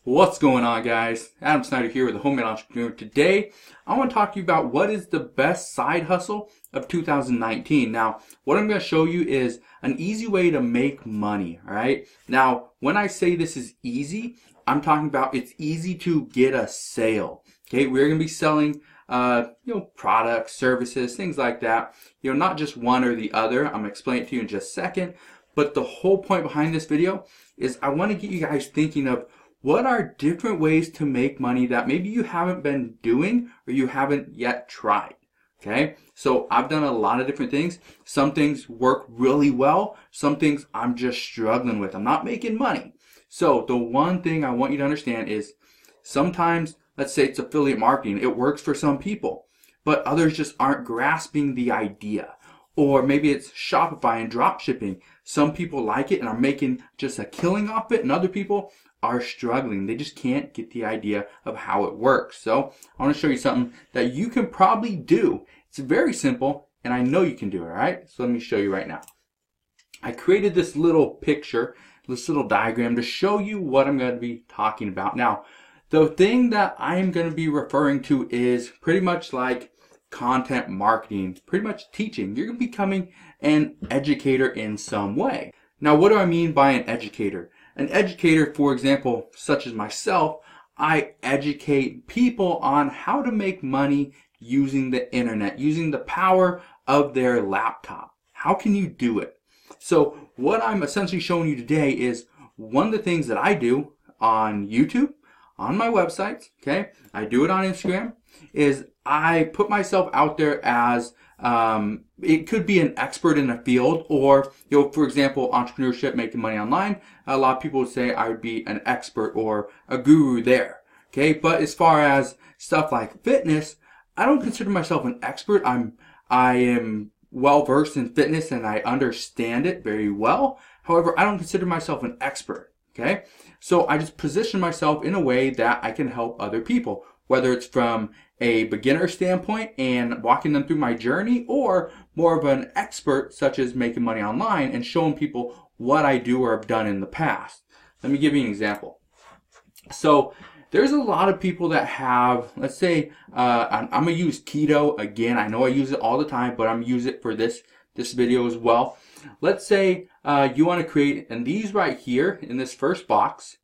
What's going on, guys? Adam Snyder here with the Homemade Entrepreneur. Today, I want to talk to you about what is the best side hustle of 2019. Now, what I'm going to show you is an easy way to make money, all right? Now, when I say this is easy, I'm talking about it's easy to get a sale, okay? We're going to be selling products, services, things like that. Not just one or the other. I'm going to explain it to you in just a second. But the whole point behind this video is I want to get you guys thinking of what are different ways to make money that maybe you haven't been doing or you haven't yet tried. Okay, so I've done a lot of different things. Some things work really well. Some things I'm just struggling with. I'm not making money. So the one thing I want you to understand is sometimes, let's say it's affiliate marketing. It works for some people, but others just aren't grasping the idea. Or maybe it's Shopify and drop shipping. Some people like it and are making just a killing off it, and other people are struggling. They just can't get the idea of how it works. So I want to show you something that you can probably do. It's very simple, and I know you can do it, all right? So let me show you right now. I created this little picture, this little diagram to show you what I'm going to be talking about. Now, the thing that I am going to be referring to is pretty much like content marketing, pretty much teaching. You're becoming an educator in some way. Now, what do I mean by an educator? An educator, for example, such as myself, I educate people on how to make money using the internet, using the power of their laptop. How can you do it? So what I'm essentially showing you today is one of the things that I do on YouTube, on my websites, okay? I do it on Instagram, is I put myself out there as it could be an expert in a field, or for example, entrepreneurship, making money online. A lot of people would say I would be an expert or a guru there. Okay, but as far as stuff like fitness, I don't consider myself an expert. I am well versed in fitness and I understand it very well. However, I don't consider myself an expert. Okay, so I just position myself in a way that I can help other people, whether it's from a beginner standpoint and walking them through my journey, or more of an expert such as making money online and showing people what I do or have done in the past. Let me give you an example. So there's a lot of people that have, let's say, I'm going to use keto again. I know I use it all the time, but I'm going to use it for this video as well. Let's say you want to create, and these right here in this first box,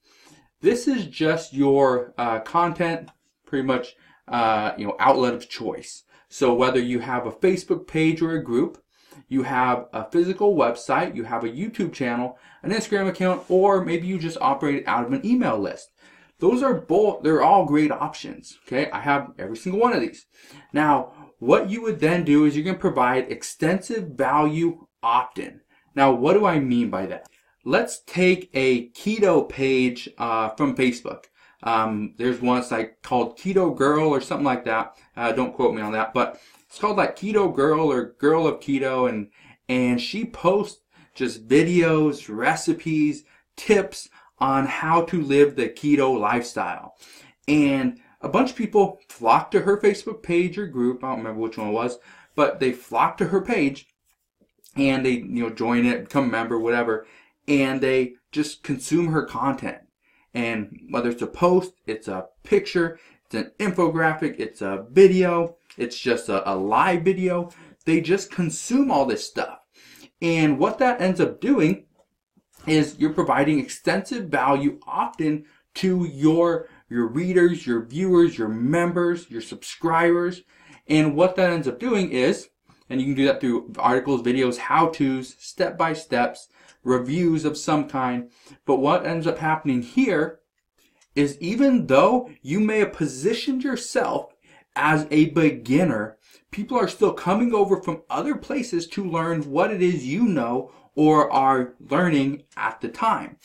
this is just your content, pretty much outlet of choice. So whether you have a Facebook page or a group, you have a physical website, you have a YouTube channel, an Instagram account, or maybe you just operate out of an email list. Those are both, they're all great options. Okay, I have every single one of these. Now, what you would then do is you're going to provide extensive value often. Now, what do I mean by that? Let's take a keto page from Facebook. There's one that's like called Keto Girl or something like that. Don't quote me on that, but it's called like Keto Girl or Girl of Keto, and she posts just videos, recipes, tips on how to live the keto lifestyle. And a bunch of people flock to her Facebook page or group. I don't remember which one it was, but they flock to her page and they join it, become a member, whatever, and they just consume her content. And whether it's a post, it's a picture, it's an infographic, it's a video, it's just a live video, they just consume all this stuff. And what that ends up doing is you're providing extensive value often to your readers, your viewers, your members, your subscribers. And what that ends up doing is, and you can do that through articles, videos, how-tos, step-by-steps, reviews of some kind. But what ends up happening here is even though you may have positioned yourself as a beginner, people are still coming over from other places to learn what it is you know or are learning at the time.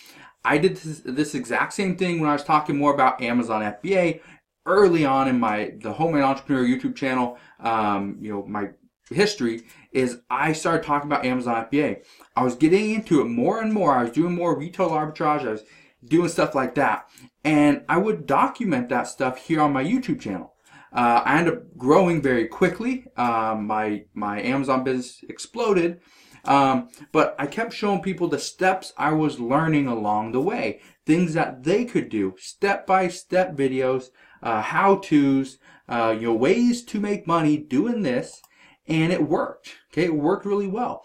I did this exact same thing when I was talking more about Amazon FBA early on in the Homemade Entrepreneur YouTube channel. My history is I started talking about Amazon FBA. I was getting into it more and more. I was doing more retail arbitrage. I was doing stuff like that. And I would document that stuff here on my YouTube channel. I ended up growing very quickly. My Amazon business exploded. But I kept showing people the steps I was learning along the way. things that they could do, step-by-step videos, how-tos, ways to make money doing this, and it worked. Okay, it worked really well.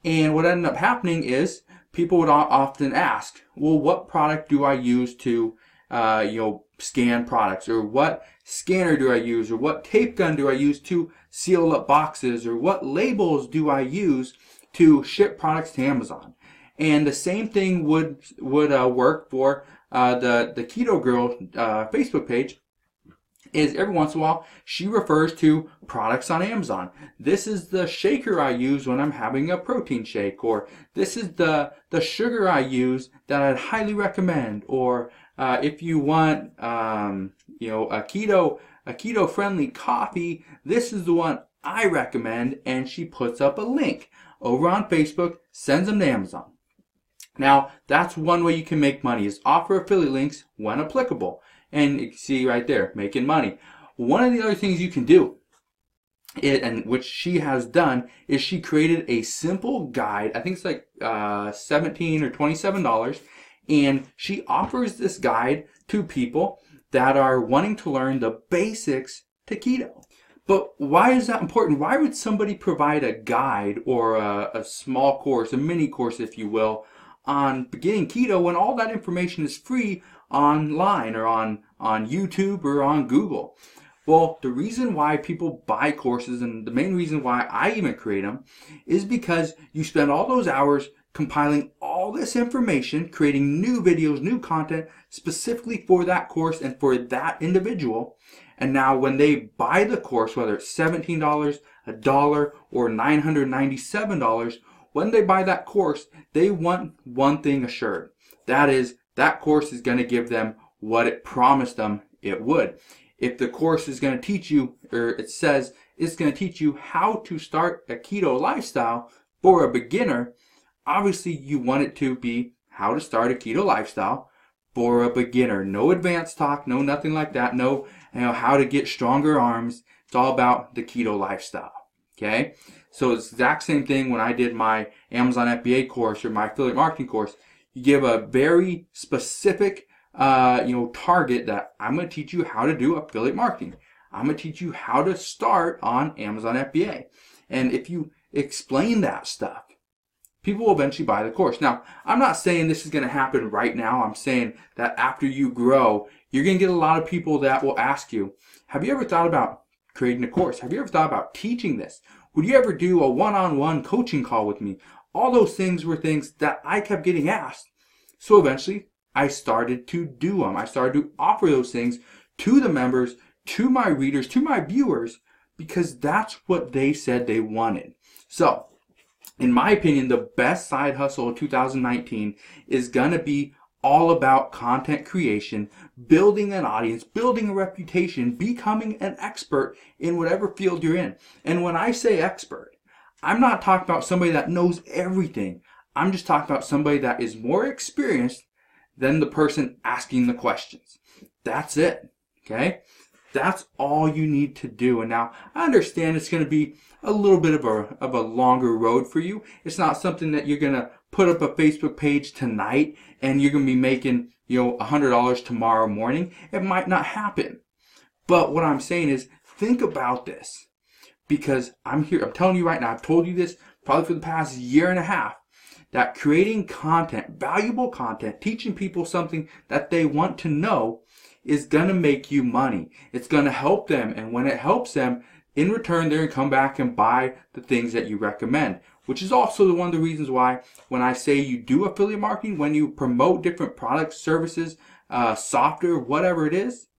And what ended up happening is people would often ask, well, what product do I use to scan products, or what scanner do I use, or what tape gun do I use to seal up boxes, or what labels do I use to ship products to Amazon. And the same thing would work for the Keto Girl Facebook page. Is every once in a while she refers to products on Amazon. This is the shaker I use when I'm having a protein shake, or this is the sugar I use that I'd highly recommend, or if you want a keto friendly coffee, this is the one I recommend. And she puts up a link over on Facebook, sends them to Amazon. Now that's one way you can make money, is offer affiliate links when applicable. And you can see right there, making money. One of the other things you can do, and which she has done, is she created a simple guide. I think it's like $17 or $27. And she offers this guide to people that are wanting to learn the basics to keto. But why is that important? Why would somebody provide a guide or a small course, a mini course, if you will, on beginning keto when all that information is free online, or on YouTube, or on Google? Well, the reason why people buy courses, and the main reason why I even create them, is because you spend all those hours compiling all this information, creating new videos, new content specifically for that course and for that individual. And now when they buy the course, whether it's $17, $1, or $997, when they buy that course, they want one thing assured. That is, that course is going to give them what it promised them it would. If the course is going to teach you, or it says it's going to teach you how to start a keto lifestyle for a beginner, obviously you want it to be how to start a keto lifestyle for a beginner. No advanced talk, no nothing like that. No, how to get stronger arms. It's all about the keto lifestyle. Okay? So it's the exact same thing when I did my Amazon FBA course or my affiliate marketing course. You give a very specific target that I'm going to teach you how to do affiliate marketing. I'm going to teach you how to start on Amazon FBA. And if you explain that stuff, people will eventually buy the course. Now, I'm not saying this is going to happen right now. I'm saying that after you grow, you're going to get a lot of people that will ask you, have you ever thought about creating a course? Have you ever thought about teaching this? Would you ever do a one-on-one coaching call with me? All those things were things that I kept getting asked. So eventually, I started to do them. I started to offer those things to the members, to my readers, to my viewers, because that's what they said they wanted. So, in my opinion, the best side hustle of 2019 is going to be all about content creation, building an audience, building a reputation, becoming an expert in whatever field you're in. And when I say expert, I'm not talking about somebody that knows everything. I'm just talking about somebody that is more experienced than the person asking the questions. That's it. Okay? That's all you need to do. And now I understand it's going to be a little bit of a longer road for you. It's not something that you're going to put up a Facebook page tonight and you're going to be making, $100 tomorrow morning. It might not happen. But what I'm saying is, think about this, because I'm telling you right now, I've told you this probably for the past year and a half, that creating content, valuable content, teaching people something that they want to know is going to make you money. It's going to help them. And when it helps them, in return, they're going to come back and buy the things that you recommend, which is also one of the reasons why when I say you do affiliate marketing, when you promote different products, services, software, whatever it is,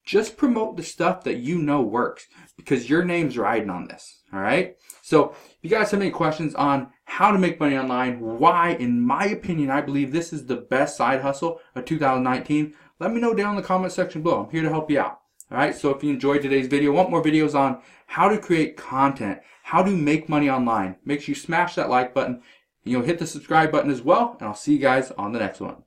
just promote the stuff that you know works, because your name's riding on this. All right? So if you guys have any questions on how to make money online, why, in my opinion, I believe this is the best side hustle of 2019, let me know down in the comment section below. I'm here to help you out. All right, so if you enjoyed today's video, want more videos on how to create content, how to make money online, make sure you smash that like button, hit the subscribe button as well, and I'll see you guys on the next one.